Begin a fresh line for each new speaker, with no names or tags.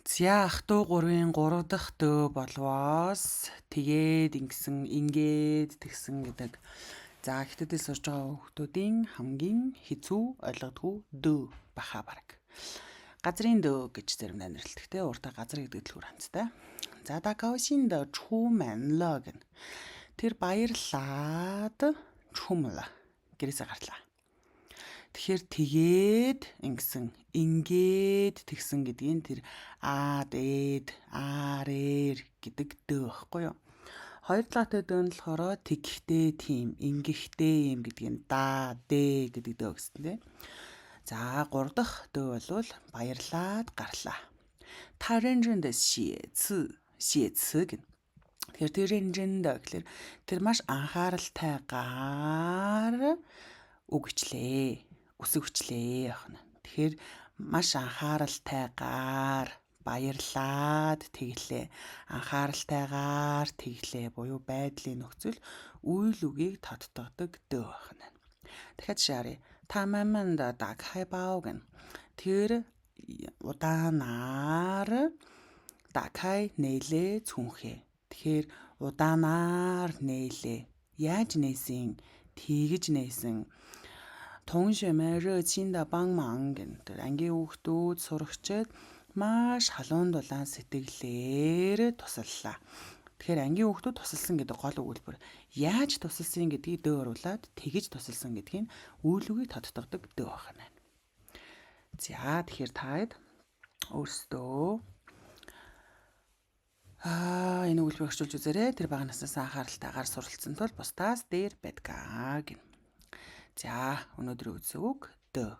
За ах トゥ 3-ын 3 дахь дөө болвоос тэгээд ингээд тэгсэн гэдэг. За хятадд сурж байгаа хүүхдүүдийн хамгийн хэцүү ойлгодгүй дөө баха бараг. Газрын дөө гэж зэрэг нэрлэлттэй уртаа газар гэдэг дэлгүүр ханцтай. За дакаошин дөө чумэнло гэн. Тэр баярлаад чумла гэрээсээ гарлаа. Тэгэхээр ингээд тэгсэн гэдгийг тэр аар гэдэг дөө байхгүй юу? Хоёр талаатай дөө нь болохоор тэгхтэй тийм, ингэхтэй юм гэдгийг дэ гэдэг дөө гэсэн тийм. За 3 дахь дөө бол баярлаад гарлаа. Та рэнжэнд шиэцэ гэн. Тэгэхээр тэр рэнжэнд гэхэлэр тэр маш анхааралтайгаар үсгвчлээ яхна. Тэгэхээр маш анхааралтайгаар баярлаад тэглээ. Анхааралтайгаар тэглээ буюу байдлын нөхцөл үйл үгийг тодтогдог дөө байна. Дахиад шаарэ. Тамаманд дакхайбао гэн. Тэр удаанаар дакхай нээлээ цүнхээ. Тэгэхээр удаанаар нээлээ. Яаж нээсэн? Тэгж нээсэн. Тоншэмэр чинда бангман гэн. Тэр ангийн хүүхдүүд сурагчид маш халуун дулаан сэтгэлээр тусаллаа. Тэгэхээр ангийн хүүхдүүд тусалсан гэдэг гол өгүүлбэр. Яаж тусалсан гэдгийг дөө оруулаад тэгж тусалсан гэдгийг үйл үгийг тодтогдог дөө байна. За тэгэхээр таад өөрсдөө энэ өгүүлбэрийг орчуулж үзээрэй. Тэр бага наснаас анхааралтайгаар суралцсан тул бусдаас дээр байдгаа гэн. За өнөөдрийн үзэг үг дөө.